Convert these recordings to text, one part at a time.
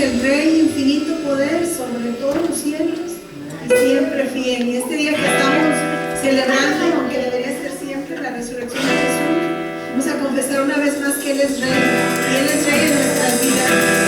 el Rey, infinito poder sobre todos los cielos y siempre fiel. Y este día que estamos celebrando, aunque debería ser siempre, la resurrección de Jesús, vamos a confesar una vez más que Él es Rey y Él es Rey en nuestras vidas.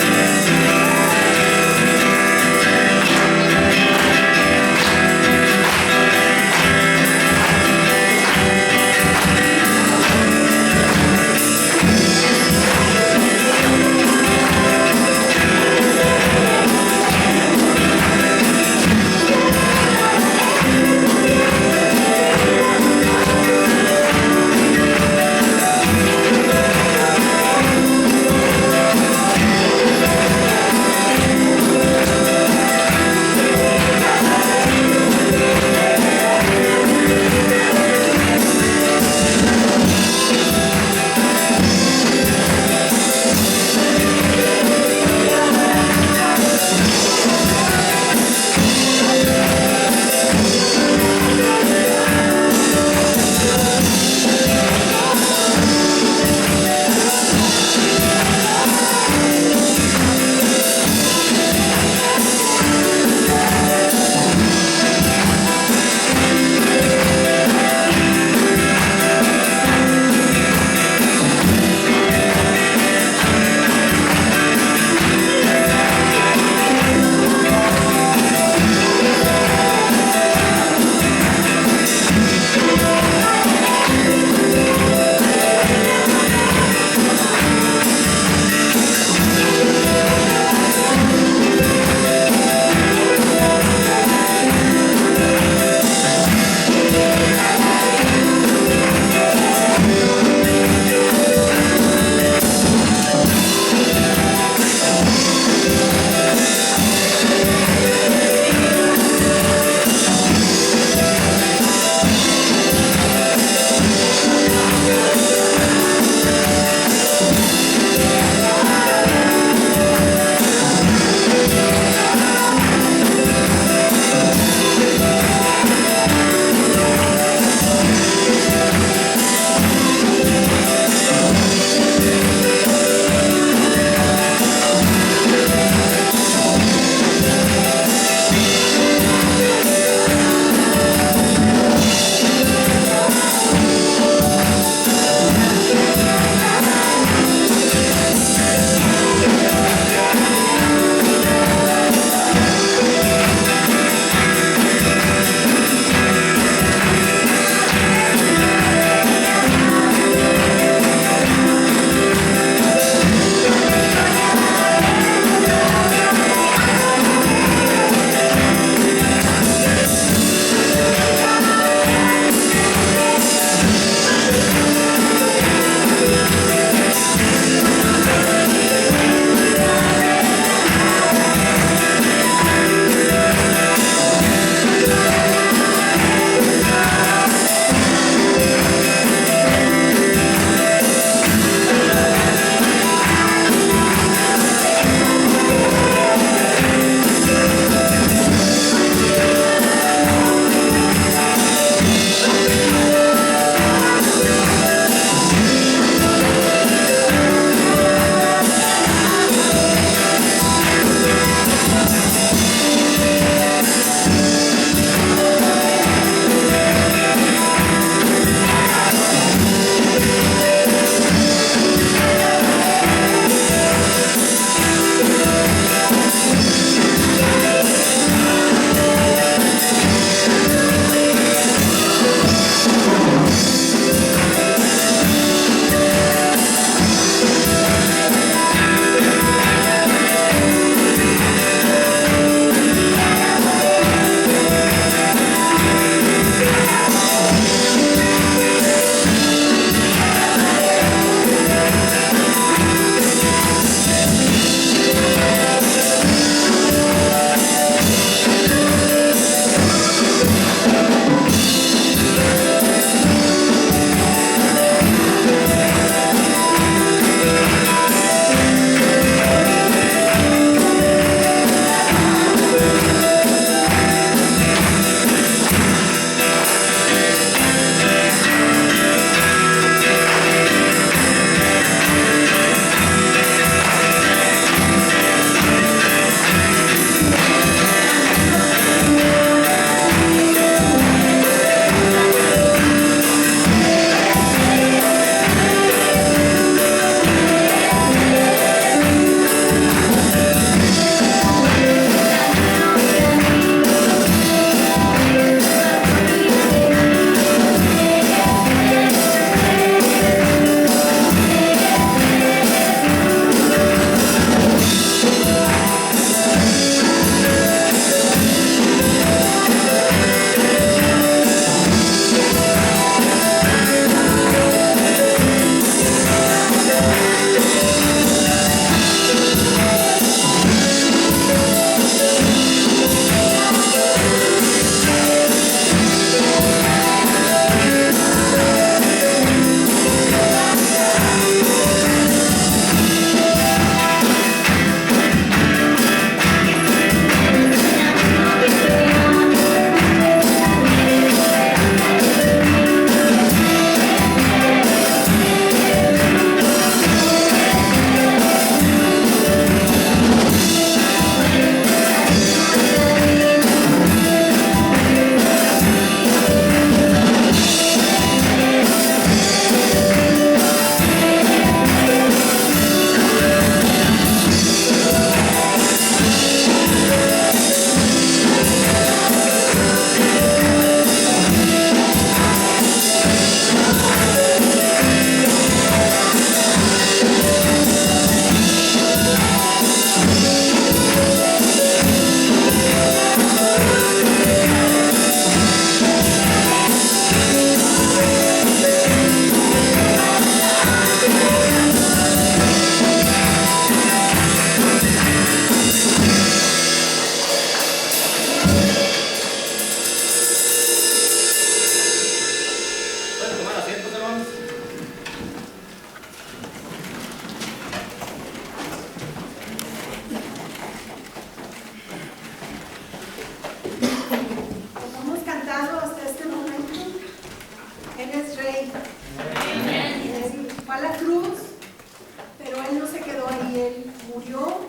y Él murió,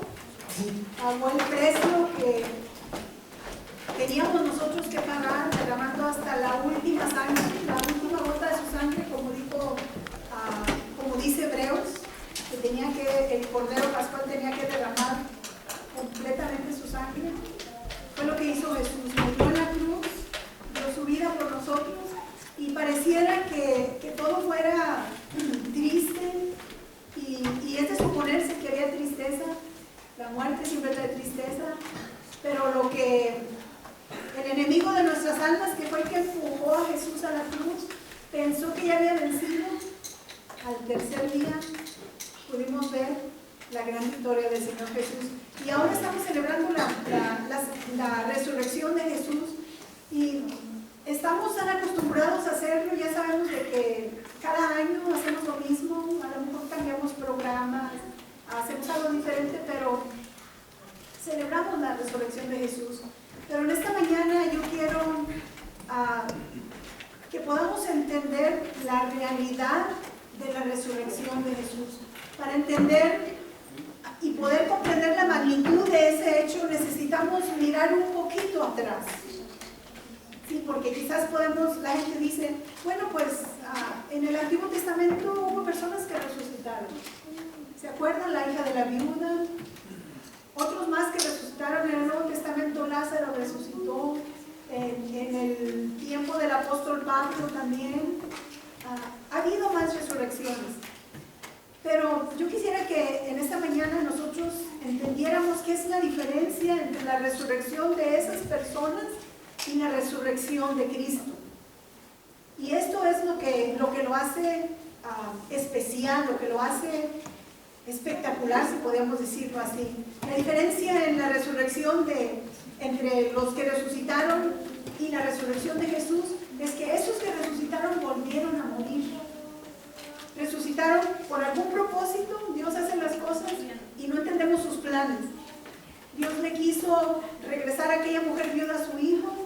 pagó el precio que teníamos nosotros que pagar, derramando hasta la última sangre, la última gota de su sangre, como dice Hebreos, que el Cordero Pascual tenía que derramar completamente su sangre. Fue lo que hizo Jesús, murió en la cruz, dio su vida por nosotros, y pareciera que todo fuera triste, y es de suponerse que había tristeza. La muerte siempre trae tristeza, pero lo que el enemigo de nuestras almas, que fue el que empujó a Jesús a la cruz, pensó que ya había vencido. Al tercer día pudimos ver la gran victoria del Señor Jesús, y ahora estamos celebrando la resurrección de Jesús, y estamos tan acostumbrados a hacerlo, ya sabemos de que cada año hacemos lo mismo, a lo mejor cambiamos programas, hacemos algo diferente, pero celebramos la resurrección de Jesús. Pero en esta mañana yo quiero que podamos entender la realidad de la resurrección de Jesús. Para entender y poder comprender la magnitud de ese hecho, necesitamos mirar un poquito atrás. Sí, porque quizás la gente dice, bueno, pues en el Antiguo Testamento hubo personas que resucitaron. ¿Se acuerdan? La hija de la viuda, otros más que resucitaron en el Nuevo Testamento. Lázaro resucitó, en el tiempo del apóstol Pablo también. Ha habido más resurrecciones. Pero yo quisiera que en esta mañana nosotros entendiéramos qué es la diferencia entre la resurrección de esas personas y la resurrección de Cristo. Y esto es lo que lo hace especial, lo que lo hace espectacular, si podemos decirlo así. La diferencia en la resurrección entre los que resucitaron y la resurrección de Jesús es que esos que resucitaron volvieron a morir. Resucitaron por algún propósito. Dios hace las cosas y no entendemos sus planes. Dios le quiso regresar a aquella mujer viuda a su hijo,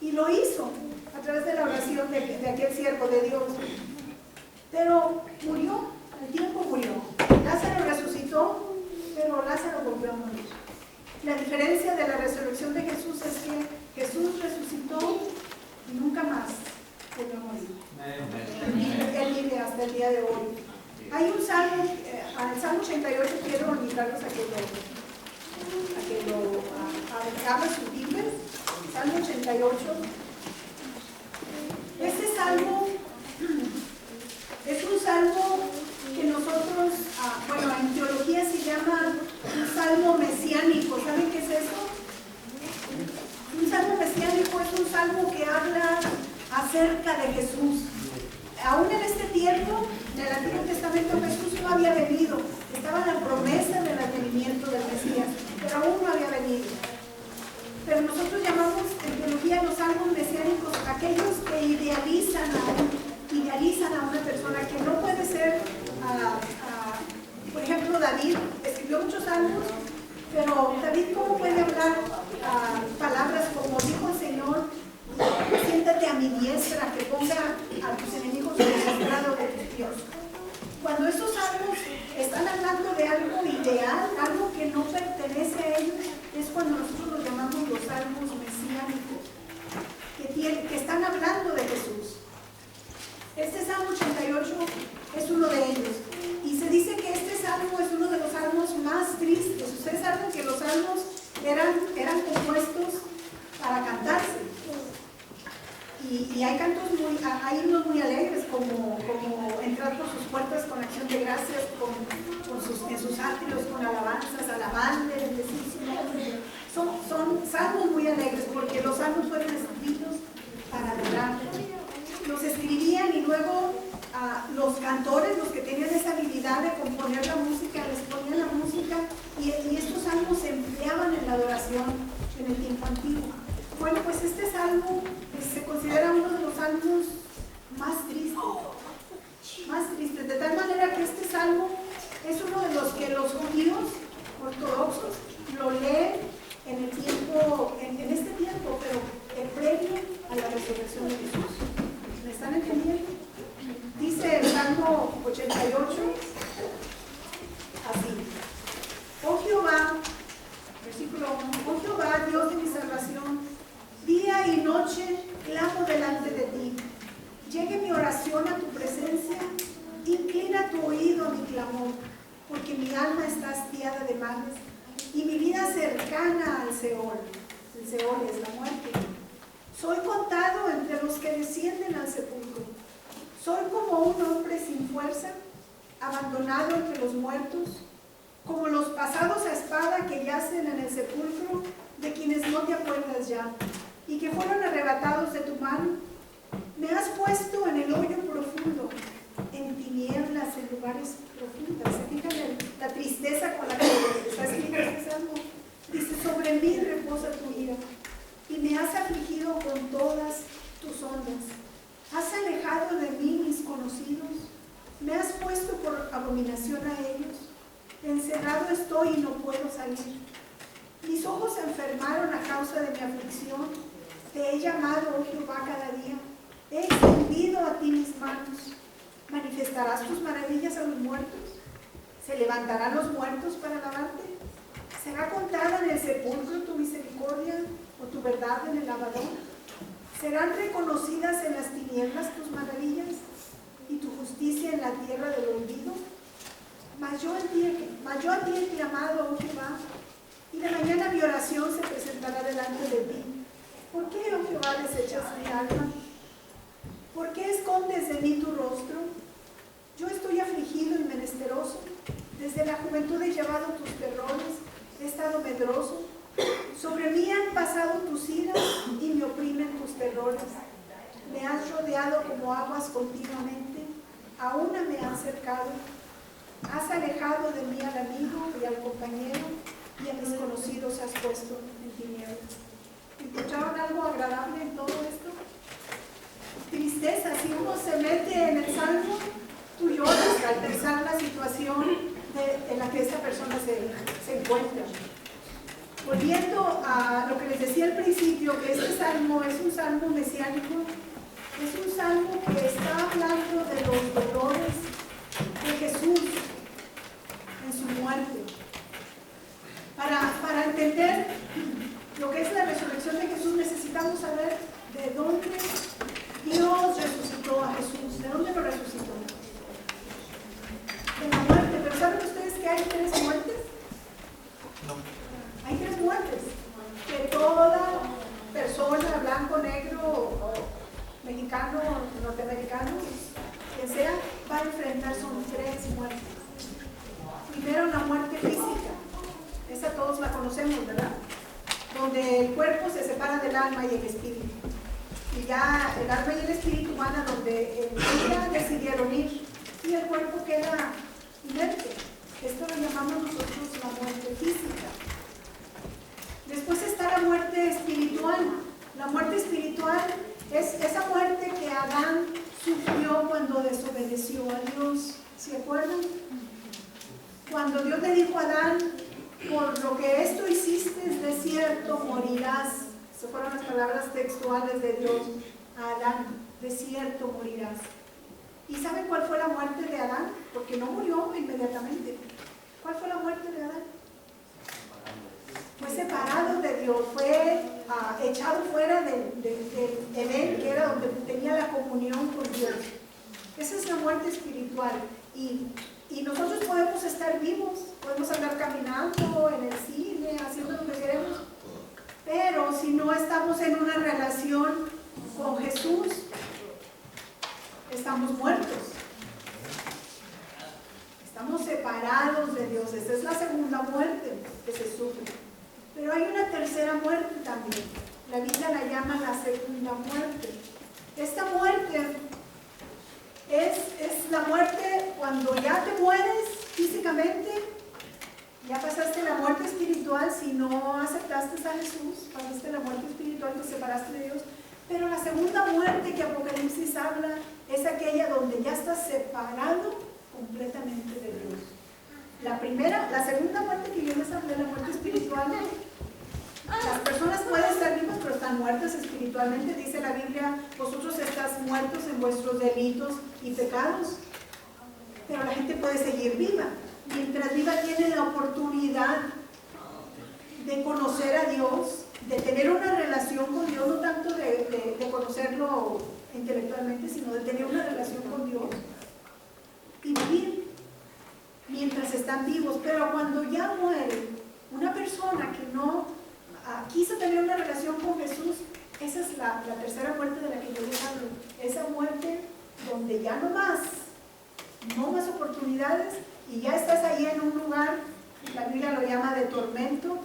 y lo hizo a través de la oración de aquel siervo de Dios. Pero murió, el tiempo murió. Lázaro resucitó, pero Lázaro volvió a morir. La diferencia de la resurrección de Jesús es que Jesús resucitó y nunca más volvió a morir. Él vive hasta el día de hoy. Hay un salmo, al Salmo 88, quiero invitarlos a que abran sus Biblias. Salmo 88. Este salmo es un salmo que nosotros, en teología se llama un salmo mesiánico. ¿Saben qué es eso? Un salmo mesiánico es un salmo que habla acerca de Jesús. Aún en este tiempo, en el Antiguo Testamento, Jesús no había venido. Estaba la promesa del advenimiento del Mesías, pero aún no había venido. Pero nosotros llamamos en teología los salmos mesiánicos aquellos que idealizan a una persona, que no puede ser, por ejemplo, David escribió muchos salmos, pero David, ¿cómo puede hablar palabras como dijo el Señor? Siéntate a mi diestra, que ponga a tus enemigos en el estrado de tus pies. Cuando esos salmos están hablando de algo ideal, algo que no pertenece a ellos, es cuando nosotros los llamamos los salmos mesiánicos, que están hablando de Jesús. Este Salmo 88 es uno de ellos. Y se dice que este salmo es uno de los salmos más tristes. Ustedes saben que los salmos eran compuestos para cantarse. Y hay hay himnos muy alegres, como entrar por sus puertas con acción de gracias, en sus atrios con alabanzas, alabando, bendecir su nombre. Son salmos muy alegres, porque los salmos fueron escritos para adorar. Los escribían y luego los cantores, los que tenían esa habilidad de componer la música, les ponían la música, y estos salmos se empleaban en la adoración en el tiempo antiguo. Bueno, pues este salmo se considera uno de los salmos más tristes, de tal manera que este salmo es uno de los que los judíos ortodoxos lo leen en este tiempo, pero el previo a la resurrección de Jesús. ¿Me están entendiendo? Dice el Salmo 88 así: alma está hastiada de males y mi vida cercana al Seol. El Seol es la muerte. Soy contado entre los que descienden al sepulcro. Soy como un hombre sin fuerza, abandonado entre los muertos, como los pasados a espada que yacen en el sepulcro, de quienes no te acuerdas ya, y que fueron arrebatados de tu mano. Me has puesto en el hoyo profundo, en tinieblas, en lugares profundas. ¿Se fijan la tristeza con la que está escrito este salmo? Dice, sobre mí reposa tu ira, y me has afligido con todas tus ondas. Has alejado de mí mis conocidos, me has puesto por abominación a ellos. Encerrado estoy y no puedo salir. Mis ojos se enfermaron a causa de mi aflicción. Te he llamado, oh Jehová, cada día. He extendido a ti mis manos. ¿Manifestarás tus maravillas a los muertos? ¿Se levantarán los muertos para alabarte? ¿Será contada en el sepulcro tu misericordia o tu verdad en el lavador? ¿Serán reconocidas en las tinieblas tus maravillas y tu justicia en la tierra del olvido? Mas yo a ti he clamado, oh Jehová, y de mañana mi oración se presentará delante de ti. ¿Por qué, oh Jehová, desechas mi alma? ¿Por qué escondes de mí tu rostro? Yo estoy afligido y menesteroso. Desde la juventud he llevado tus terrores, he estado medroso. Sobre mí han pasado tus iras y me oprimen tus terrores. Me has rodeado como aguas continuamente, a una me han cercado. Has alejado de mí al amigo y al compañero, y a mis conocidos has puesto en tinieblas. ¿Encontraron algo agradable en todo esto? Tristeza. Si uno se mete en el salmo, tú lloras al pensar la situación en la que esta persona se encuentra. Volviendo a lo que les decía al principio, que este salmo es un salmo mesiánico, es un salmo que está hablando de los dolores de Jesús en su muerte. Para entender lo que es la resurrección de Jesús, necesitamos saber de dónde Dios resucitó a Jesús. ¿De dónde lo resucitó? De la muerte. Pero ¿saben ustedes que hay 3 muertes? No. Hay 3 muertes. Que toda persona, blanco, negro, o mexicano, norteamericano, quien sea, va a enfrentar. Son 3 muertes. Primero, la muerte física. Esa todos la conocemos, ¿verdad? Donde el cuerpo se separa del alma y el espíritu. Y ya el alma y el espíritu van a donde el día decidieron ir. Y el cuerpo queda inerte. Esto lo llamamos nosotros la muerte física. Después está la muerte espiritual. La muerte espiritual es esa muerte que Adán sufrió cuando desobedeció a Dios. ¿Se acuerdan? Cuando Dios le dijo a Adán, por lo que esto hiciste, de cierto morirás. Esas fueron las palabras textuales de Dios a Adán, de cierto morirás. ¿Y saben cuál fue la muerte de Adán? Porque no murió inmediatamente. ¿Cuál fue la muerte de Adán? Fue separado de Dios, fue echado fuera del Edén, que era donde tenía la comunión con Dios. Esa es la muerte espiritual. Y nosotros podemos estar vivos, podemos andar caminando en el cine, haciendo lo que queremos, pero si no estamos en una relación con Jesús, estamos muertos. Estamos separados de Dios. Esa es la segunda muerte que se sufre. Pero hay una tercera muerte también. La Biblia la llama la segunda muerte. Esta muerte es la muerte cuando ya te mueres físicamente, ya pasaste la muerte espiritual. Si no aceptaste a Jesús, pasaste la muerte espiritual, te separaste de Dios. Pero la segunda muerte que Apocalipsis habla es aquella donde ya estás separado completamente de Dios. La segunda muerte que yo les hablé, la muerte espiritual, las personas pueden estar vivas pero están muertas espiritualmente. Dice la Biblia, vosotros estás muertos en vuestros delitos y pecados, pero la gente puede seguir viva. Mientras viva tiene la oportunidad de conocer a Dios, de tener una relación con Dios, no tanto de conocerlo intelectualmente, sino de tener una relación con Dios y vivir. mientras están vivos, pero cuando ya muere una persona que no quiso tener una relación con Jesús, esa es la tercera muerte de la que yo les hablo. Esa muerte donde ya no más oportunidades, y ya estás ahí en un lugar, la Biblia lo llama de tormento,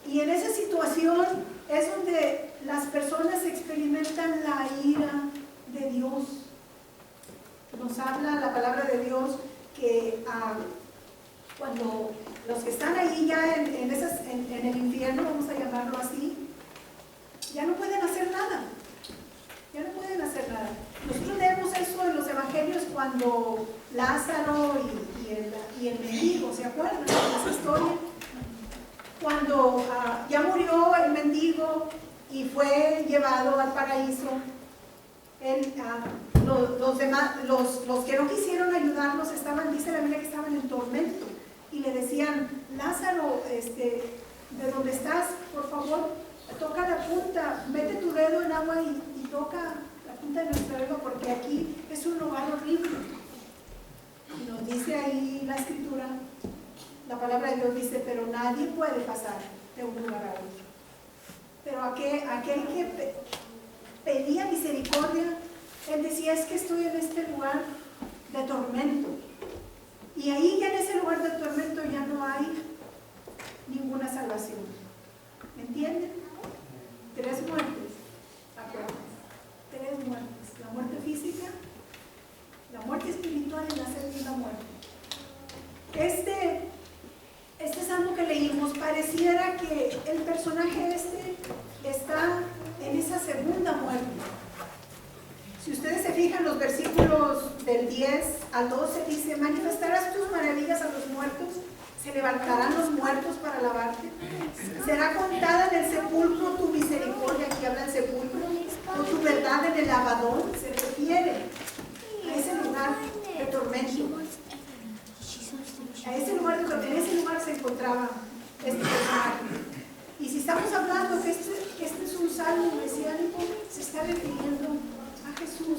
y en esa situación es donde las personas experimentan la ira de Dios. Nos habla la palabra de Dios que cuando los que están ahí ya en el infierno, vamos a llamarlo así, ya no pueden hacer nada. Ya no pueden hacer nada. Nosotros leemos eso en los evangelios cuando Lázaro y el mendigo, ¿se acuerdan de esa historia? Cuando ya murió el mendigo y fue llevado al paraíso, los que no quisieron ayudarlos dice la Biblia que estaban en tormento y le decían: Lázaro, de donde estás, por favor, toca la punta, mete tu dedo en agua y toca la punta de nuestro dedo, porque aquí es un lugar horrible. Y nos dice ahí la escritura, la palabra de Dios dice: pero nadie puede pasar de un lugar a otro. Pero aquel que pedía misericordia, él decía: es que estoy en este lugar de tormento. Y ahí ya en ese lugar de tormento ya no hay ninguna salvación. ¿Me entienden? 3 muertes, acuérdense. 3 muertes. La muerte física, la muerte espiritual y la segunda muerte. Este salmo que leímos pareciera que el personaje está en esa segunda muerte. Si ustedes se fijan, los versículos del 10 al 12 dice: manifestarás tus maravillas a los muertos, se levantarán los muertos para alabarte, será contada en el sepulcro tu misericordia, aquí habla del sepulcro, o tu verdad en el Abadón, se refiere a ese lugar de tormento. En ese lugar se encontraba este personaje. Y si estamos hablando que este es un salmo mesiánico, se está refiriendo a Jesús.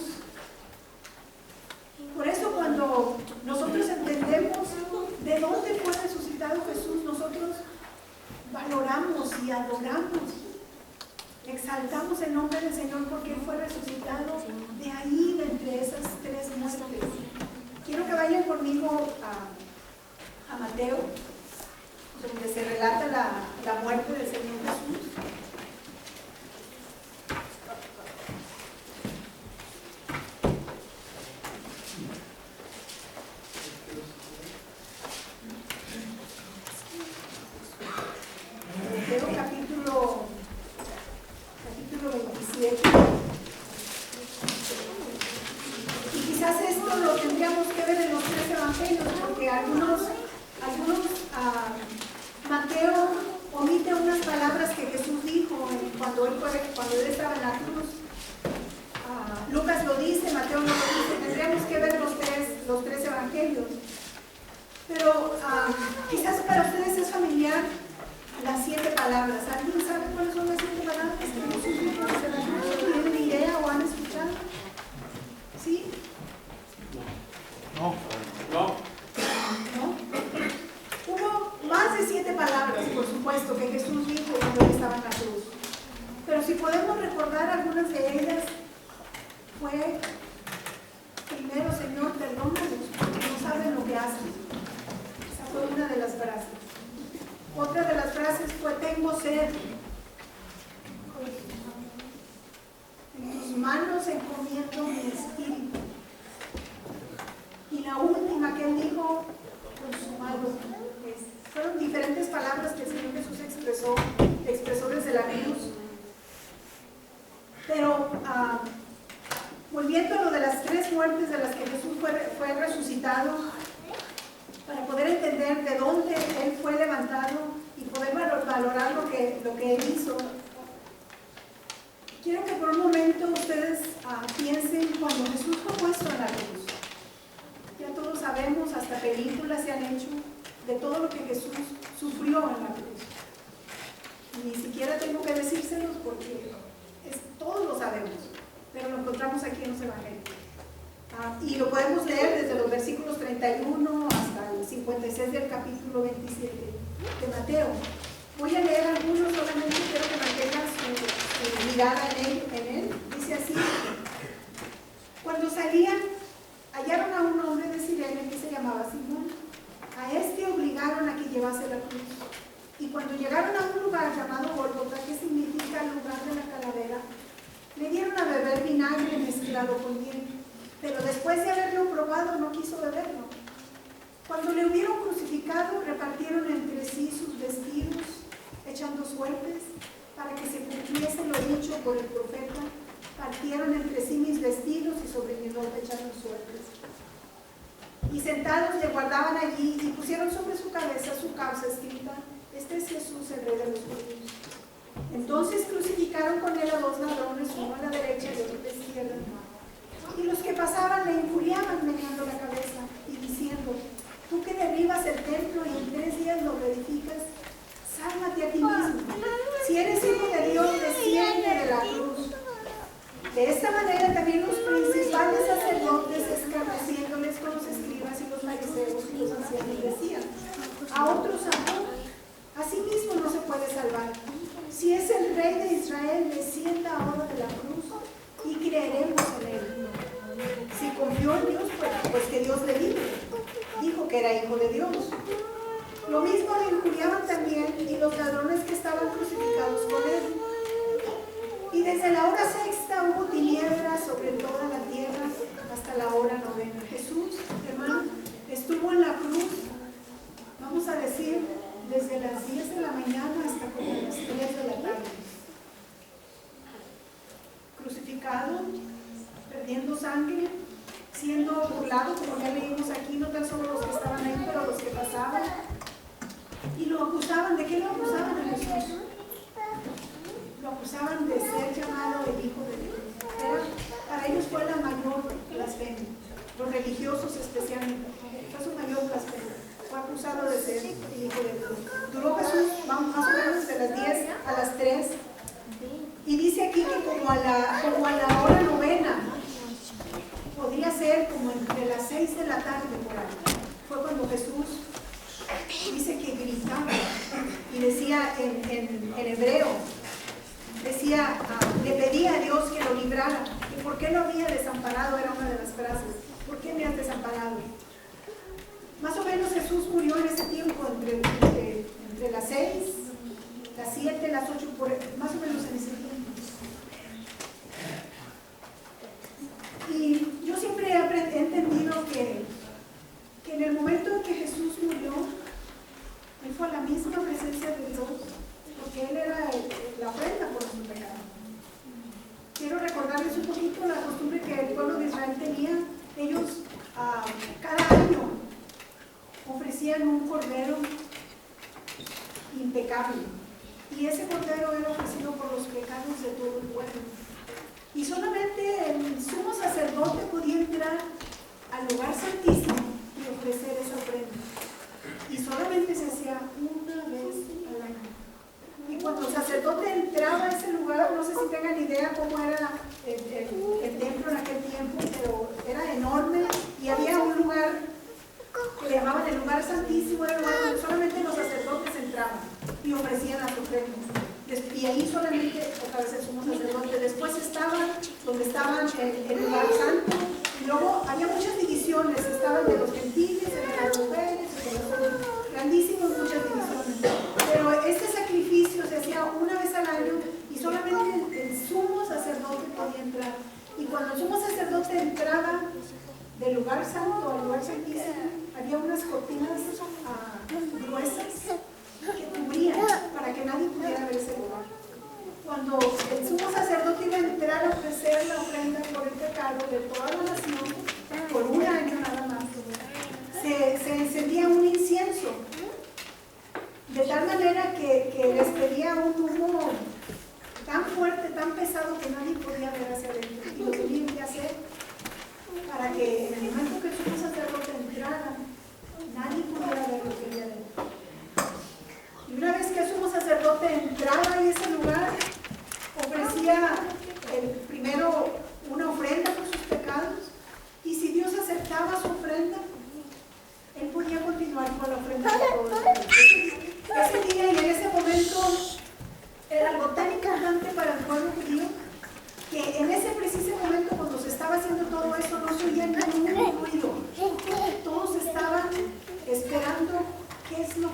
Por eso cuando nosotros entendemos de dónde fue resucitado Jesús, nosotros valoramos y adoramos, exaltamos el nombre del Señor, porque Él fue resucitado de ahí, de entre esas 3 muertes. Quiero que vayan conmigo a Mateo, donde se relata la muerte del Señor Jesús. Mateo capítulo 27. Y quizás esto lo tendríamos que ver en los 3 evangelios, porque algunos Mateo omite unas palabras que Jesús dijo cuando él estaba en la cruz. Lucas lo dice, Mateo no lo dice. Tendríamos que ver los tres evangelios. Pero quizás para ustedes es familiar las 7 palabras. ¿Alguien sabe cuáles son las 7 palabras que Jesús dijo desde la cruz? ¿Tienen idea o han escuchado? ¿Sí? No. ¿No? Hubo más de 7 palabras, por supuesto, que Jesús dijo cuando él estaba en la cruz. Pero si podemos recordar algunas de ellas, fue: primero, Señor, perdónalos, porque no saben lo que hacen. Esa fue una de las frases. Otra de las frases fue: tengo sed. En tus manos encomiendo mi espíritu. Y la última que él dijo: consumado. Fueron diferentes palabras que el Señor Jesús expresó desde la cruz. Pero volviendo a lo de las 3 muertes de las que Jesús fue resucitado, para poder entender de dónde Él fue levantado y poder valorar lo que Él hizo, quiero que por un momento ustedes piensen cuando Jesús fue puesto en la cruz. Ya todos sabemos, hasta películas se han hecho de todo lo que Jesús sufrió en la cruz. Ni siquiera tengo que decírselos porque todos lo sabemos, pero lo encontramos aquí en los evangelios. Y lo podemos leer desde los versículos 31 hasta el 56 del capítulo 27 de Mateo. Voy a leer algunos, solamente quiero que mantengan su mirada en él. Dice así: cuando salían, hallaron a un hombre de Cirene que se llamaba Simón. A este obligaron a que llevase la cruz. Y cuando llegaron a un lugar llamado Gólgota, que significa lugar de la calavera, le dieron a beber vinagre mezclado con miel. Pero después de haberlo probado, no quiso beberlo. Cuando le hubieron crucificado, repartieron entre sí sus vestidos, echando suertes, para que se cumpliese lo dicho por el profeta. Partieron entre sí mis vestidos y sobre mi ropa echaron suertes. Y sentados le guardaban allí y pusieron sobre su cabeza su causa escrita: este es Jesús, el Rey de los Judíos. Entonces crucificaron con él a dos ladrones, uno a la derecha y otro a la izquierda. Y los que pasaban le injuriaban meneando la cabeza y diciendo: tú que derribas el templo y en 3 días lo reedificas, sálvate a ti mismo. Si eres hijo de Dios, desciende de la cruz. De esta manera también los principales sacerdotes, escarneciéndoles con los escribas y los fariseos y los ancianos, decían: a otros amó, a sí mismo no se puede salvar. Si es el Rey de Israel, descienda ahora de la cruz y creeremos en él. Si confió en Dios, pues que Dios le dijo que era hijo de Dios. Lo mismo le injuriaban también y los ladrones que estaban crucificados con él. Y desde la hora sexta hubo tinieblas sobre toda la tierra hasta la hora 9. Jesús, hermano, estuvo en la cruz, vamos a decir, desde las 10 de la mañana hasta como las 3 de la tarde. Crucificado, perdiendo sangre, siendo burlado, como ya leímos aquí, no tan solo los que estaban ahí, pero los que pasaban. Y lo acusaban, ¿de qué lo acusaban a Jesús? Lo acusaban de ser llamado el Hijo de Dios. Para ellos fue la mayor blasfemia, los religiosos especialmente, fue su mayor blasfemia. Fue acusado de ser el Hijo de Dios. Duró Jesús más o menos de las 10 a las 3. Y dice aquí que como a la hora 9, podría ser como entre las 6 de la tarde por ahí, fue cuando Jesús dice que gritaba y decía en hebreo, decía, le pedía a Dios que lo librara. ¿Y por qué lo había desamparado? Era una de las frases. ¿Por qué me has desamparado? Más o menos Jesús murió en ese tiempo, entre las 6, las 7, las 8, más o menos en ese tiempo. Y yo siempre he entendido que en el momento en que Jesús murió, él fue a la misma presencia de Dios, porque él era la ofrenda por su pecado. Quiero recordarles un poquito la costumbre que el pueblo de Israel tenía. Ellos cada año ofrecían un cordero impecable, y ese cordero era ofrecido por los pecados de todo el pueblo. Y solamente el sumo sacerdote podía entrar al lugar santísimo y ofrecer esa ofrenda. Y solamente se hacía una vez al año. Y cuando el sacerdote entraba a ese lugar, no sé si tengan idea cómo era el templo en aquel tiempo, pero era enorme y había un lugar que le llamaban el lugar santísimo, era el lugar donde solamente los sacerdotes entraban y ofrecían las ofrendas. Y ahí solamente, otra vez el sumo sacerdote. Después estaba donde estaban el lugar santo, y luego había muchas divisiones, estaban de los gentiles, de las mujeres, de los hombres, grandísimas muchas divisiones. Pero este sacrificio se hacía una vez al año y solamente el sumo sacerdote podía entrar. Y cuando el sumo sacerdote entraba del lugar santo al lugar santísimo, había unas cortinas gruesas que cubrían para que nadie pudiera ver ese lugar. Cuando el sumo sacerdote iba a entrar a ofrecer la ofrenda por el pecado de toda la nación,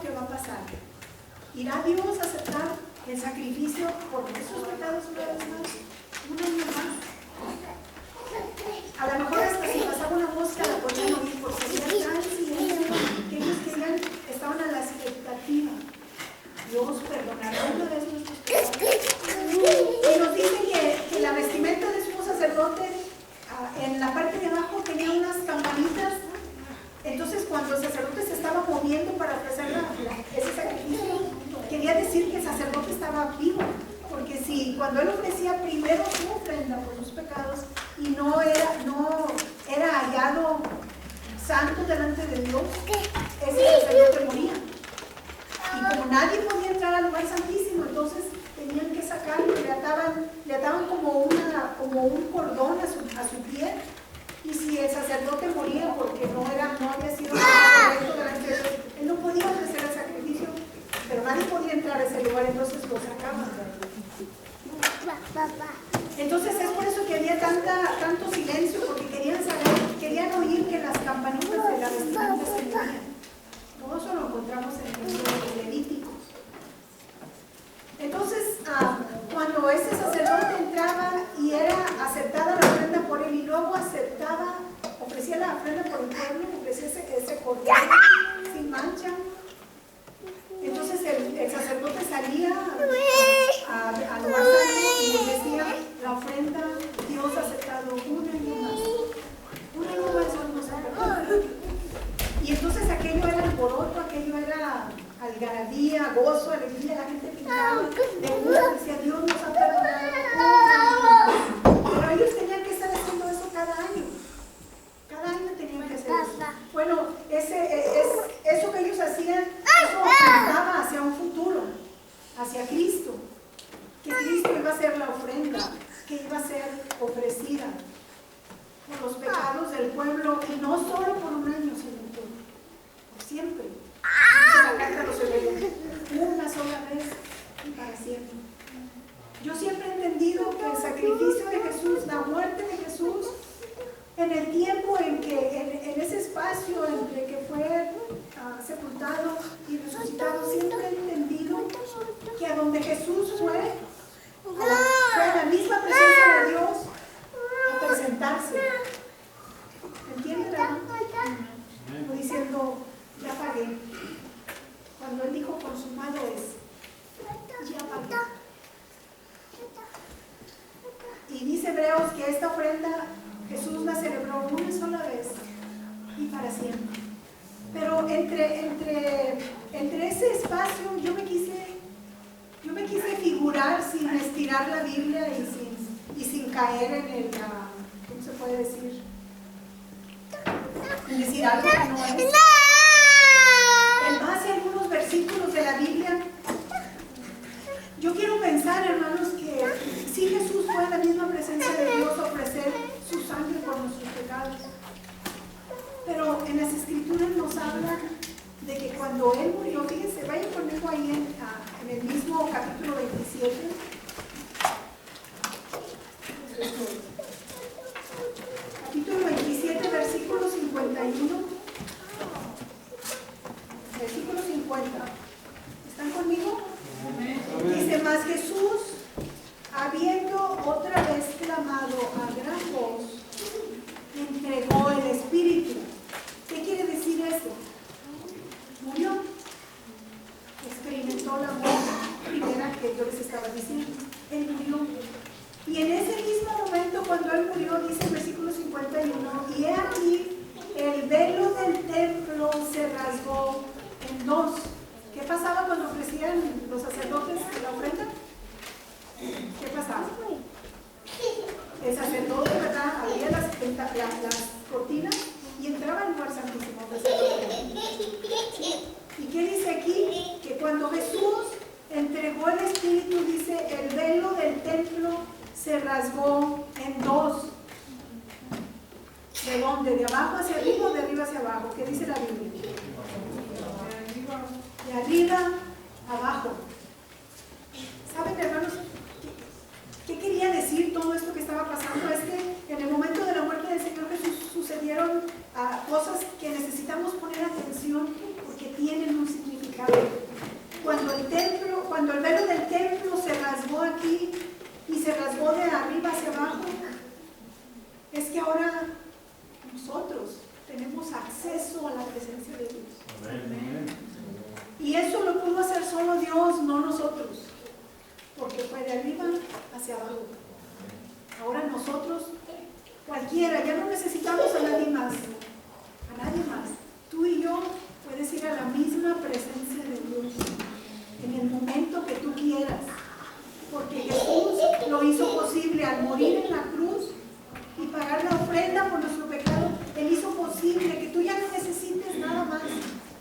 que va a pasar. ¿Irá Dios a aceptar el sacrificio por esos pecados una vez más? Un año más. A lo mejor hasta si pasaba una mosca la podían oír porque había tal silencio que ellos querían, estaban a la expectativa. Dios perdonará una vez nuestros pecados. Y nos dice que la vestimenta de sumo sacerdote en la parte de abajo tenía unas campanitas. Entonces cuando el sacerdote se estaba moviendo para ofrecer ese sacrificio, quería decir que el sacerdote estaba vivo. Porque si cuando él ofrecía primero su ofrenda por sus pecados y no era hallado santo delante de Dios, ese sacerdote moría. Y como nadie podía entrar al lugar santísimo, entonces tenían que sacarlo, le ataban como un cordón a su pie. Y si el sacerdote moría porque no había sido correcto delante de Dios, él no podía ofrecer el sacrificio, pero nadie podía entrar a ese lugar, entonces lo sacaban. Entonces es por eso que había tanto silencio, porque querían oír que las campanitas de la vestimenta se movían. Todo eso lo encontramos en el libro de Levíticos. Entonces, cuando ese sacerdote entraba y era aceptada la ofrenda por él y luego ofrecía la ofrenda por el pueblo, ofrecía ese cordero sin mancha, entonces el sacerdote salía al lugar santo y le decía la ofrenda, Dios ha aceptado un año más. Un año más nos ha perdonado. Y entonces aquello era alboroto, aquello era algarabía, gozo, alegría, la gente pintaba de gusto, decía Dios nos ha perdonado. Pero ellos tenían que estar haciendo eso cada año. Cada año tenían que hacer eso. Bueno, eso que ellos hacían, eso apuntaba hacia un futuro, hacia Cristo. Que Cristo iba a ser la ofrenda, que iba a ser ofrecida por los pecados del pueblo, y no solo por un año, sino por siempre. La carta de los Hebreos, una sola vez y para siempre. Yo siempre he entendido que el sacrificio de Jesús, la muerte de Jesús, en el tiempo en que, en ese espacio entre que fue sepultado y resucitado, siempre he entendido que a donde Jesús fue a la misma presencia de Dios a presentarse. ¿Entienden? Como diciendo, ya pagué. Cuando él dijo consumado es, ya pagué. Y dice Hebreos que esta ofrenda Jesús la celebró una sola vez y para siempre. Pero entre ese espacio yo me quise figurar sin estirar la Biblia y sin caer en el, ¿cómo se puede decir? En decir algo que no es. En base a algunos versículos de la Biblia, yo quiero pensar, hermanos, que si Jesús fue a la misma presencia de Dios a ofrecer su sangre por nuestros pecados, pero en las Escrituras nos habla de que cuando Él murió, fíjense, vayan conmigo ahí en el mismo capítulo 27. Capítulo 27, versículo 51. Versículo 50. ¿Están conmigo? Dice, mas Jesús, habiendo otra vez clamado a gran voz, entregó el Espíritu. ¿Qué quiere decir eso? Murió. Experimentó la muerte primera que yo les estaba diciendo. Él murió. Y en ese mismo momento, cuando Él murió, dice el versículo 51, y he aquí, el velo del templo se rasgó en dos. ¿Qué pasaba cuando ofrecían los sacerdotes la ofrenda? ¿Qué pasaba? El sacerdote, ¿verdad? Abría las cortinas y entraba al lugar santísimo. ¿Y qué dice aquí? Que cuando Jesús entregó el Espíritu, dice, el velo del templo se rasgó en dos. ¿De dónde? ¿De abajo hacia arriba o de arriba hacia abajo? ¿Qué dice la Biblia? De arriba abajo. ¿Saben, hermanos, qué quería decir todo esto que estaba pasando? Es que en el momento de la muerte del Señor Jesús sucedieron cosas que necesitamos poner atención porque tienen un significado. crucificado. Cuando el velo del templo se rasgó aquí y se rasgó de arriba hacia abajo, es que ahora nosotros tenemos acceso a la presencia de Dios. Amén. Y eso lo pudo hacer solo Dios, no nosotros, porque fue de arriba hacia abajo. Ahora nosotros, cualquiera, ya no necesitamos a nadie más, Tú y yo puedes ir a la misma presencia de Dios en el momento que tú quieras, porque Jesús lo hizo posible al morir en la cruz y pagar la ofrenda por nuestro pecado. Él hizo posible que tú ya no necesites nada más.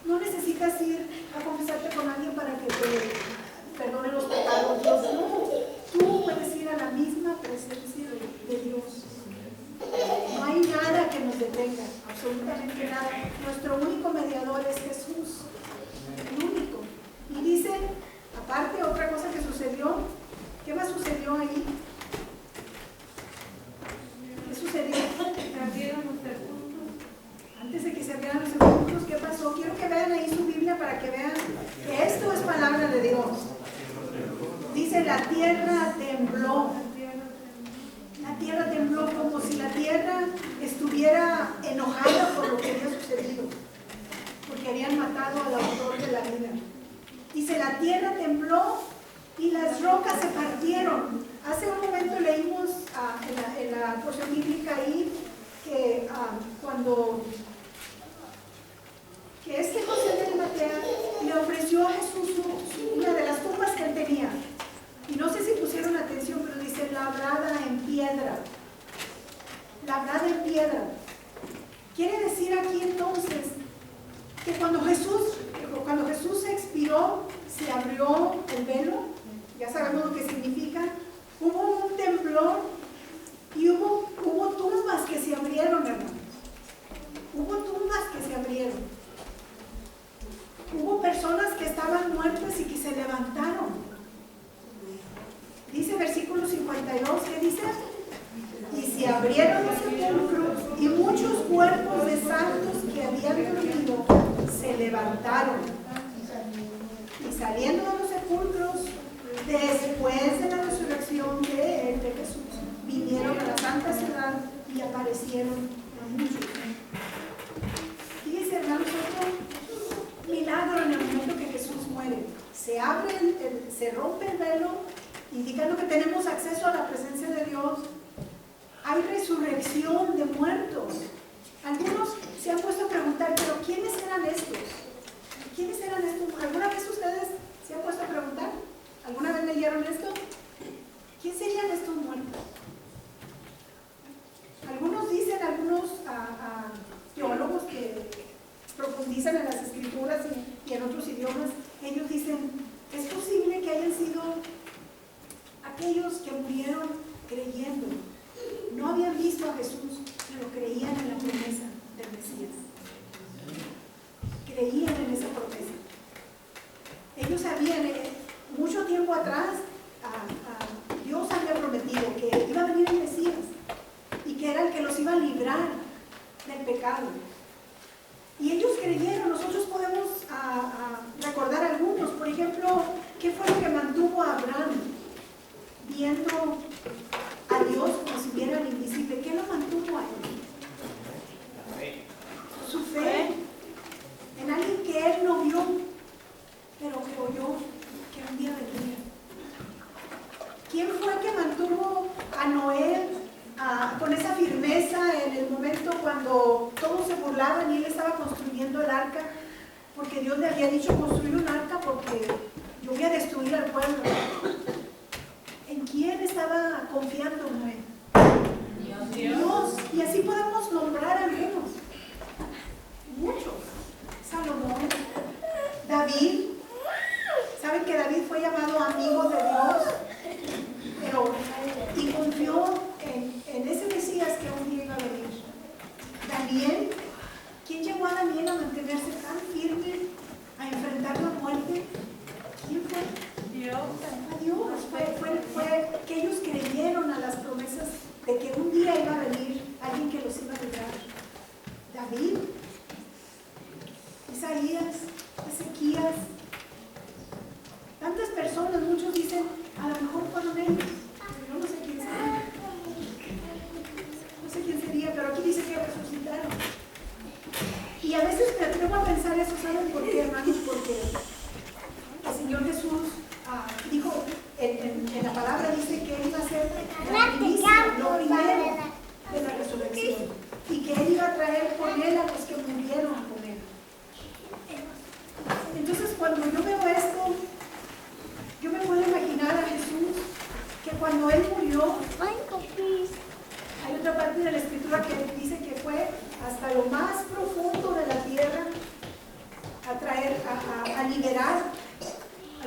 No necesitas ir a confesarte con alguien para que te perdone los pecados. Dios, no. Tú puedes ir a la misma presencia de Dios. No hay nada que nos detenga, absolutamente nada. Nuestro único mediador es Jesús, el único. Y dice, aparte, otra cosa que sucedió. ¿Qué más sucedió ahí? ¿Qué sucedió? Se abrieron los sepulcros. Antes de que se abrieran los sepulcros, ¿qué pasó? Quiero que vean ahí su Biblia para que vean que esto es palabra de Dios. Dice, la tierra tembló. La tierra tembló como si la tierra estuviera enojada por lo que había sucedido, porque habían matado al autor de la vida. Dice, la tierra tembló y las rocas se partieron. Hace un momento leímos en la porción bíblica ahí que que José de Arimatea le ofreció a Jesús una de las tumbas que él tenía. Y no sé si pusieron atención, pero dice labrada en piedra. Labrada en piedra. Quiere decir aquí entonces que cuando Jesús expiró, se abrió el velo, ya sabemos lo que significa, hubo un temblor y hubo tumbas que se abrieron, hermanos. Hubo tumbas que se abrieron. Hubo personas que estaban muertas y que se levantaron. Dice versículo 52, ¿qué dice? Y se abrieron los sepulcros y muchos cuerpos de santos que habían dormido se levantaron. Y saliendo de los sepulcros, después de la resurrección de Jesús, vinieron a la santa ciudad y aparecieron a muchos. Fíjense, hermanos, otro milagro en el momento que Jesús muere. Se rompe el velo, indicando que tenemos acceso a la presencia de Dios. Hay resurrección de muertos. Algunos se han puesto a preguntar, pero ¿quiénes eran estos? ¿Quiénes eran estos? ¿Alguna vez ustedes se han puesto a preguntar? ¿Alguna vez leyeron esto? ¿Quién serían estos muertos? Algunos dicen, algunos teólogos que profundizan en las escrituras y en otros idiomas, ellos dicen, es posible que hayan sido aquellos que murieron creyendo. No habían visto a Jesús, pero creían en la promesa del Mesías. Creían en esa promesa. Ellos sabían, mucho tiempo atrás, Dios había prometido que iba a venir el Mesías y que era el que los iba a librar del pecado. Y ellos creyeron. Nosotros podemos recordar algunos. Por ejemplo, ¿qué fue lo que mantuvo a Abraham viendo a Dios como si viera al invisible? ¿Qué lo mantuvo a él? Su fe en alguien que él no vio, pero que oyó que un día vendría. ¿Quién fue que mantuvo a Noé con esa firmeza en el momento cuando todos se burlaban y él estaba construyendo el arca? Porque Dios le había dicho construir un arca porque yo voy a destruir al pueblo. ¿En quién estaba confiando Noé? Dios. Y así podemos nombrar algunos. Muchos. Salomón, David. ¿Saben que David fue llamado amigo de Dios? Y confió en ese Mesías que un día iba a venir. Daniel. ¿Quién llevó a Daniel a mantenerse tan firme, a enfrentar la muerte? ¿Quién fue? Dios. A Dios. Fue que ellos creyeron a las promesas de que un día iba a venir alguien que los iba a librar. David, Isaías, Ezequías,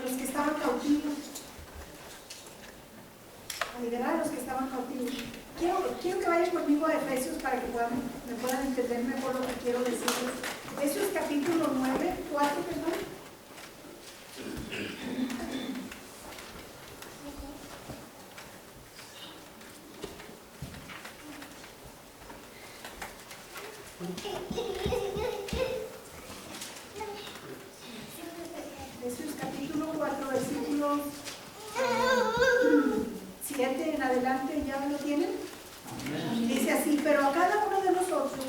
los que estaban cautivos. A liberar a los que estaban cautivos. Quiero que vayan conmigo a Efesios para que me puedan entender mejor lo que quiero decirles. Efesios capítulo 9, 4, perdón. Efesios capítulo 4, versículo 7 en adelante, ¿ya lo tienen? Dice así: pero a cada uno de nosotros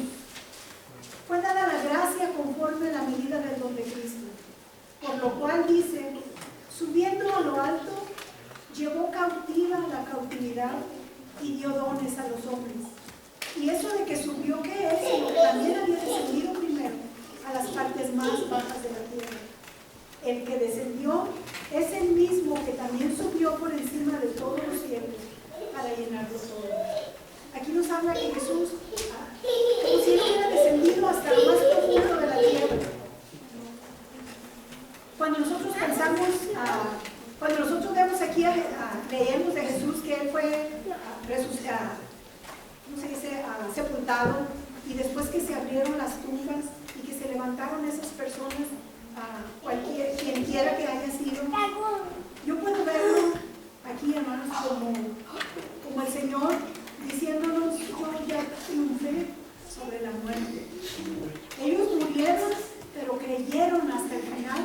fue dada la gracia conforme a la medida del don de Cristo, por lo cual dice: subiendo a lo alto, llevó cautiva la cautividad y dio dones a los hombres. Y eso de que subió, ¿qué es? Sino que también había descendido primero a las partes más bajas de la tierra. El que descendió es el mismo que también subió por encima de todos los cielos para llenarlo todo. Aquí nos habla que Jesús, como si él hubiera descendido hasta lo más profundo de la tierra. Cuando nosotros pensamos, cuando nosotros vemos aquí, leemos de Jesús que él fue resucitado, ¿cómo se dice? Sepultado, y después que se abrieron las tumbas y que se levantaron esas personas, quien quiera que haya sido, yo puedo verlo aquí, hermanos, como el Señor diciéndonos: yo ya triunfé sobre la muerte. Ellos murieron, pero creyeron hasta el final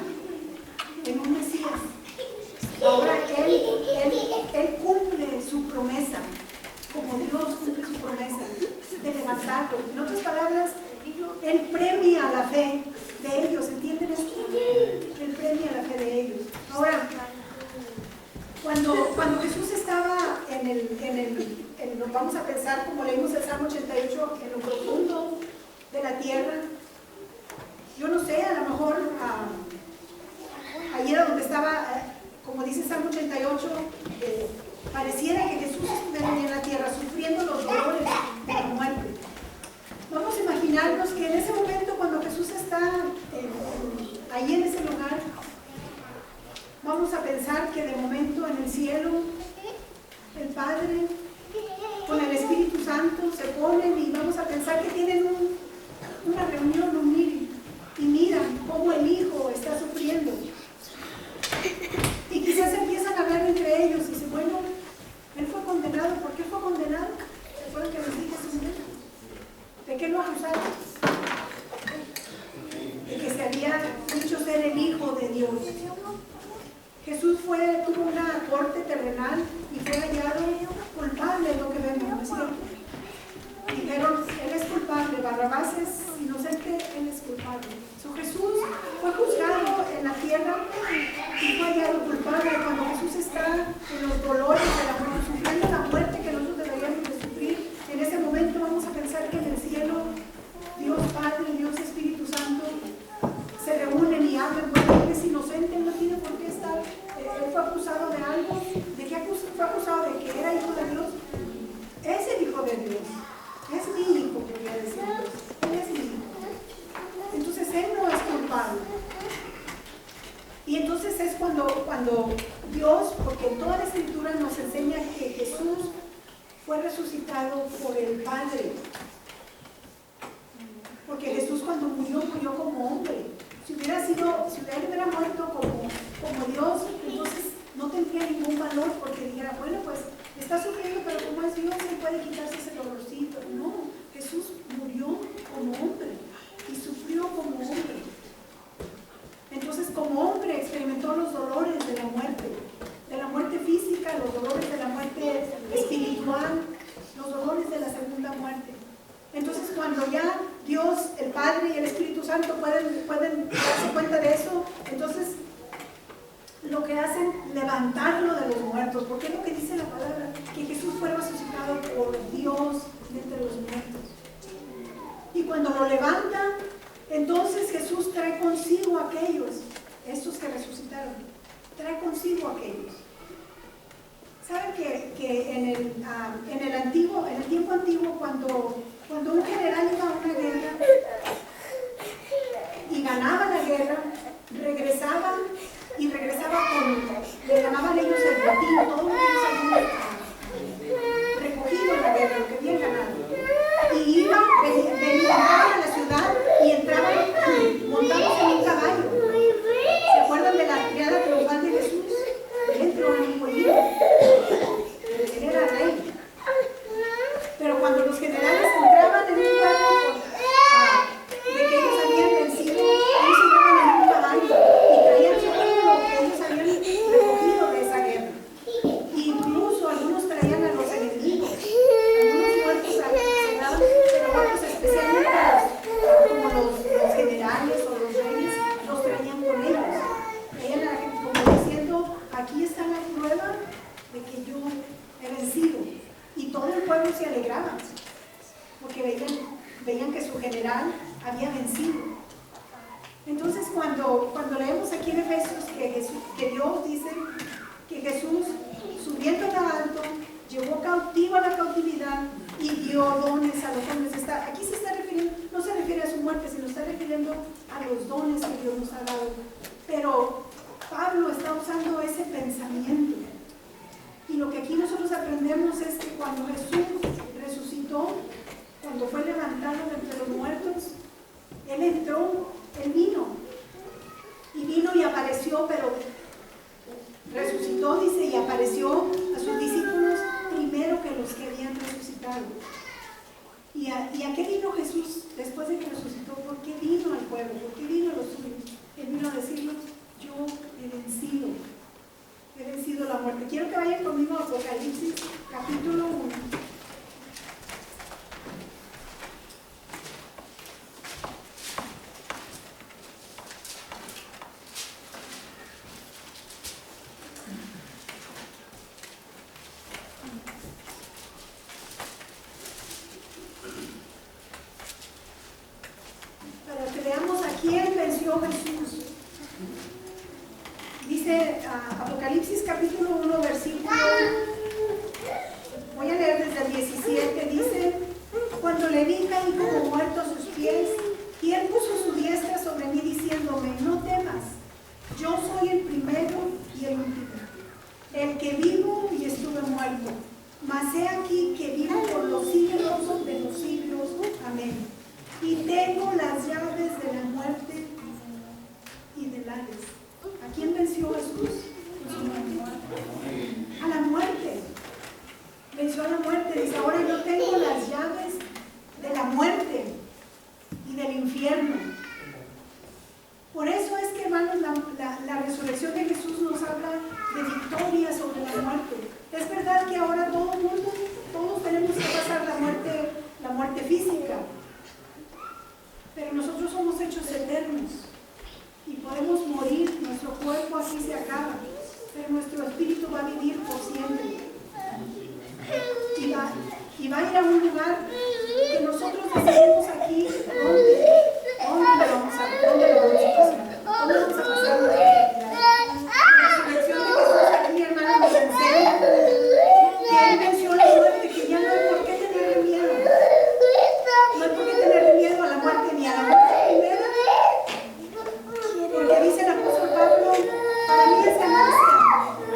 en un Mesías. Ahora él cumple su promesa, como Dios cumple su promesa de levantarlo. En otras palabras, Él premia la fe de ellos, ¿entienden esto? Él premia la fe de ellos. Ahora, cuando Jesús estaba vamos a pensar, como leímos el Salmo 88, en lo profundo de la tierra, yo no sé, a lo mejor ahí era donde estaba, como dice el Salmo 88, pareciera que Jesús estuviera en la tierra sufriendo los dolores de la muerte. Vamos a imaginarnos que en ese momento, cuando Jesús está ahí en ese lugar, vamos a pensar que de momento en el cielo el Padre con el Espíritu Santo se ponen, y vamos a pensar que tienen una reunión, un meeting, y miran cómo el Hijo está sufriendo. Y quizás empiezan a hablar entre ellos y dicen: bueno, él fue condenado. ¿Por qué fue condenado? ¿Se acuerdan que les dije hace un momento? ¿De qué lo acusaron? De que se había dicho ser el Hijo de Dios. Jesús tuvo una corte terrenal y fue hallado culpable, es lo que vemos, ¿no es cierto? Dijeron: él es culpable, Barrabás es inocente, él es culpable. Jesús fue juzgado en la tierra y fue hallado culpable. Cuando Jesús está en los dolores de la muerte, sufriendo la muerte que nosotros deberíamos de sufrir, en ese momento vamos a pensar que en el cielo Dios Padre, Dios Espíritu Santo se reúnen y hablan. Porque él es inocente, él no tiene por qué estar. Él fue acusado de algo. ¿De qué fue acusado? ¿De que era hijo de Dios? Es el Hijo de Dios. Es mi hijo, podría decir Dios. Él es mi hijo. Entonces él no es culpable. Y entonces es cuando Dios, porque toda la Escritura nos enseña que Jesús fue resucitado por el Padre. Porque Jesús, cuando murió como hombre. Si él hubiera muerto como Dios, entonces no tendría ningún valor, porque dijera: bueno, pues está sufriendo, pero como es Dios, él puede quitarse ese dolorcito. No, Jesús murió como hombre y sufrió como hombre. Entonces, como hombre experimentó los dolores de la muerte física, los dolores de la muerte espiritual, los dolores de la segunda muerte. Entonces, cuando ya Dios, el Padre y el Espíritu Santo pueden darse cuenta de eso, entonces lo que hacen, levantarlo de los muertos, porque es lo que dice la palabra, que Jesús fue resucitado por Dios de entre los muertos. Y cuando lo levantan, entonces Jesús trae consigo a aquellos, estos que resucitaron, trae consigo a aquellos. ¿Saben que en el tiempo antiguo, cuando un general iba a una guerra y ganaba la guerra, regresaba con apareció, pero resucitó, dice, y apareció a sus discípulos primero que los que habían resucitado. ¿Y a qué vino Jesús después de que resucitó? ¿Por qué vino al pueblo? ¿Por qué vino a los suyos? Él vino a decirnos, yo he vencido la muerte. Quiero que vayan conmigo a Apocalipsis, capítulo 1. Para que veamos a quién venció Jesús. Dice Apocalipsis capítulo 1, versículo, voy a leer desde el 17, dice, cuando le vi caí como muerto a sus pies, y él puso su diestra sobre mí diciéndome, no temas, yo soy el primero y el último, el que vivo y estuve muerto, mas he aquí que vivo por los siglos de los siglos, amén, y tengo las llaves de la muerte y del Hades. ¿A quién venció Jesús? A la muerte. Venció a la muerte. Dice, ahora yo tengo las llaves de la muerte y del infierno. Por eso es que, hermanos, la resurrección de Jesús nos habla de victoria sobre la muerte. Es verdad que ahora todo el mundo, todos tenemos que pasar la muerte física, pero nosotros somos hechos eternos. Y podemos morir, nuestro cuerpo aquí se acaba, pero nuestro espíritu va a vivir por siempre. Y va a ir a un lugar que nosotros decidimos aquí, ¿dónde lo vamos a pasar? ¿Dónde vamos a pasar la eternidad? La resurrección de Jesús aquí, hermanos, nos enseña que Él venció la muerte, que ya no hay por qué tenerle miedo. No hay por qué tenerle miedo a la muerte ni a la muerte primera. Porque dice el apóstol Pablo, para mí es ganancia.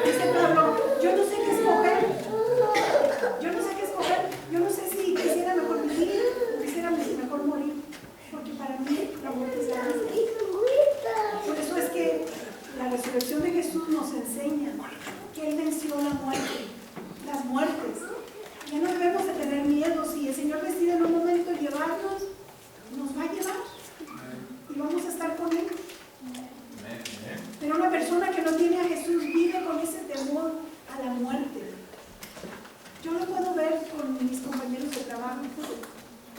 Dice Pablo, yo no sé qué escoger. Yo no sé si quisiera mejor vivir o quisiera mejor morir. Porque para mí la muerte es ganancia. Por eso es que la resurrección de Jesús nos enseña que Él venció la muerte, las muertes. Ya no debemos de tener miedo. Si el Señor decide en un momento llevarnos, nos va a llevar. Y vamos a estar con Él. Pero una persona que no tiene a Jesús vive con ese temor a la muerte. Yo lo puedo ver con mis compañeros de trabajo.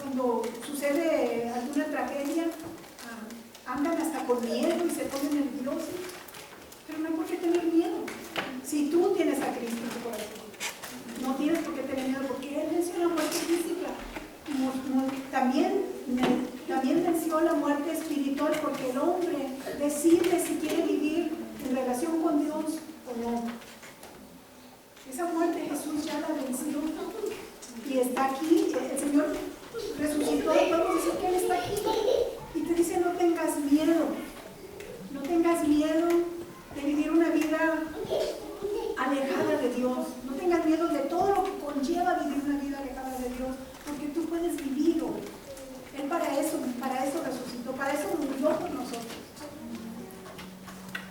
Cuando sucede alguna tragedia, andan hasta con miedo y se ponen nerviosos. Pero no hay por qué tener miedo. Si tú tienes a Cristo en tu corazón, no tienes por qué tener miedo, porque Él venció la muerte física. También venció la muerte espiritual, porque el hombre decide si quiere vivir en relación con Dios o no. Esa muerte Jesús ya la venció y está aquí. El Señor resucitó y podemos decir que Él está aquí y te dice, no tengas miedo de vivir una vida alejada de Dios, no tengas miedo de todo lo que conlleva vivir una vida alejada de Dios, porque tú puedes vivirlo. Él para eso resucitó, para eso murió por nosotros.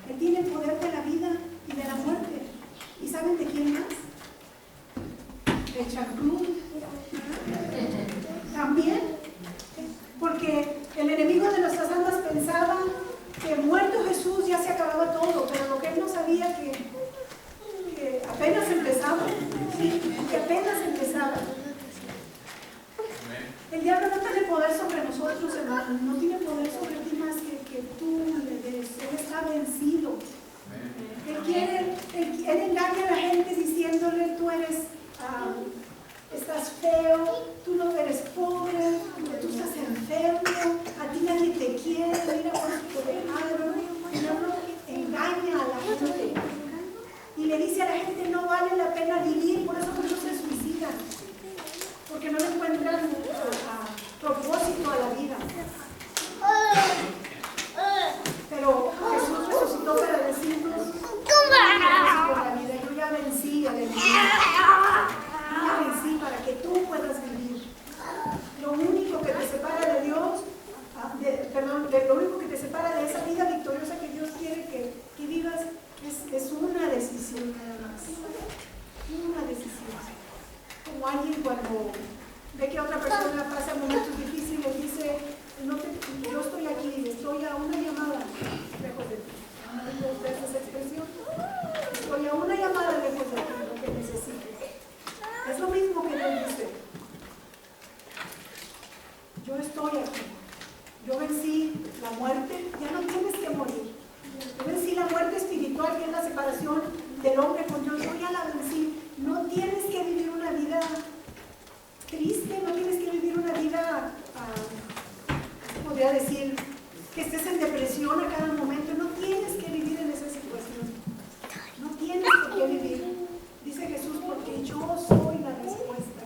Él tiene el poder de la vida y de la muerte. ¿Y saben de quién más? De Chanclún. También, porque el enemigo de nuestras almas pensaba que muerto Jesús ya se acababa todo, pero lo que él no sabía que apenas empezaba, que apenas empezaba. El diablo no tiene poder sobre nosotros, hermano, no tiene poder sobre ti más que tú le des. Él está vencido. Él engaña a la gente diciéndole, tú eres, cuando ve que otra persona pasa momentos difíciles, dice, yo estoy aquí, estoy a una llamada lejos de ti. ¿No ustedes esa expresión? Estoy a una llamada lejos de ti, lo que necesites. Es lo mismo que Dios dice. Yo estoy aquí. Yo vencí la muerte, ya no tienes que morir. Yo vencí la muerte espiritual, que es la separación del hombre con Dios. Yo ya la vencí. No tienes que vivir una vida triste, no tienes que vivir una vida, podría decir, que estés en depresión a cada momento. No tienes que vivir en esa situación. No tienes por qué vivir. Dice Jesús, porque yo soy la respuesta.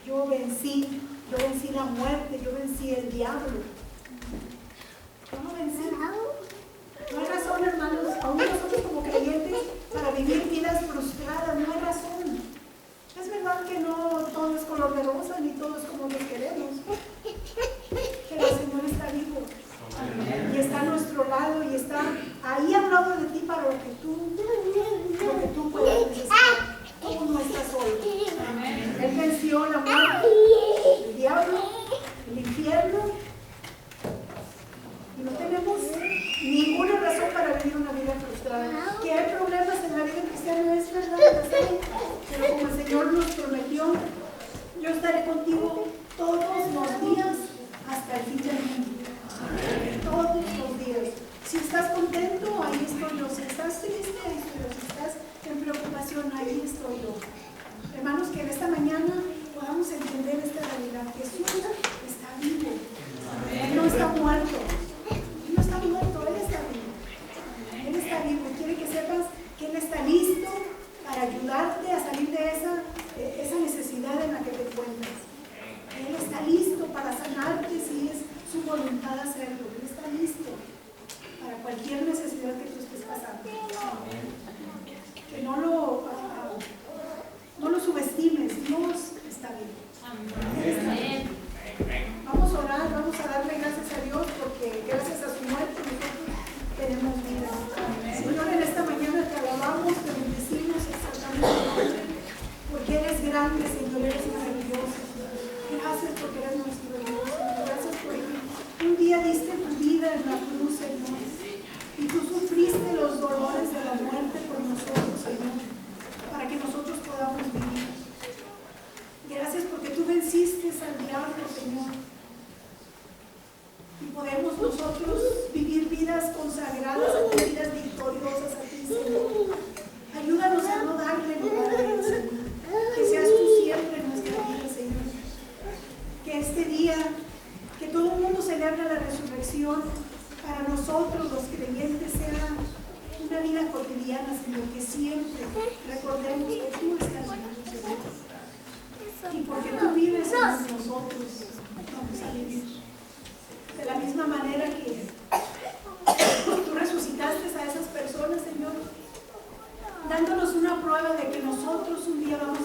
Yo vencí la muerte, yo vencí el diablo. Yo no vencí. No hay razón, hermanos, aún nosotros como creyentes, para vivir vidas frustradas, no hay razón. Es verdad que no todo es color de rosa, ni todo es como lo queremos, pero el Señor está vivo y está a nuestro lado y está ahí al lado de ti para lo que tú puedas necesitar. Tú no estás solo. Él venció la muerte, el diablo, el infierno, y no tenemos ninguna razón para vivir una vida frustrada. Que hay problemas en la vida cristiana, es verdad, pero como el Señor nos prometió, yo estaré contigo todos los días hasta el fin del mundo. Todos los días. Si estás contento, ahí estoy yo. Si estás triste, ahí estoy yo. Si estás en preocupación, ahí estoy yo. Hermanos, que en esta mañana podamos entender esta realidad. Jesús está vivo. Él no está muerto. Él no está muerto, Él está vivo. Él está vivo. Quiere que sepas que Él está listo para ayudarte a salir de esa necesidad en la que te encuentras. Él está listo para sanarte si es su voluntad hacerlo. Él está listo para cualquier necesidad que tú estés pasando. Que no lo subestimes. Dios está vivo. Él está vivo. Vamos a orar, vamos a darle gracias a Dios porque gracias a su muerte nosotros tenemos vida. Señor, en esta mañana te alabamos, te bendecimos, exaltamos tu nombre, porque eres grande, Señor, eres maravilloso. Gracias porque eres nuestro Dios, Señor. Gracias porque un día diste tu vida en la cruz, Señor, y tú sufriste los dolores de la muerte por nosotros, Señor, para que nosotros podamos vivir. Gracias porque tú venciste al diablo, Señor, y podemos nosotros vivir vidas consagradas a ti, vidas victoriosas a ti, Señor. Ayúdanos a no darle lugar a él, Señor. Que seas tú siempre en nuestra vida, Señor. Que este día, que todo el mundo celebra la resurrección, para nosotros los creyentes sea una vida cotidiana, Señor. Que siempre recordemos que tú estás vivo, Señor. Y porque tú vives en nosotros, vamos a vivir. De la misma manera que tú resucitaste a esas personas, Señor, dándonos una prueba de que nosotros un día vamos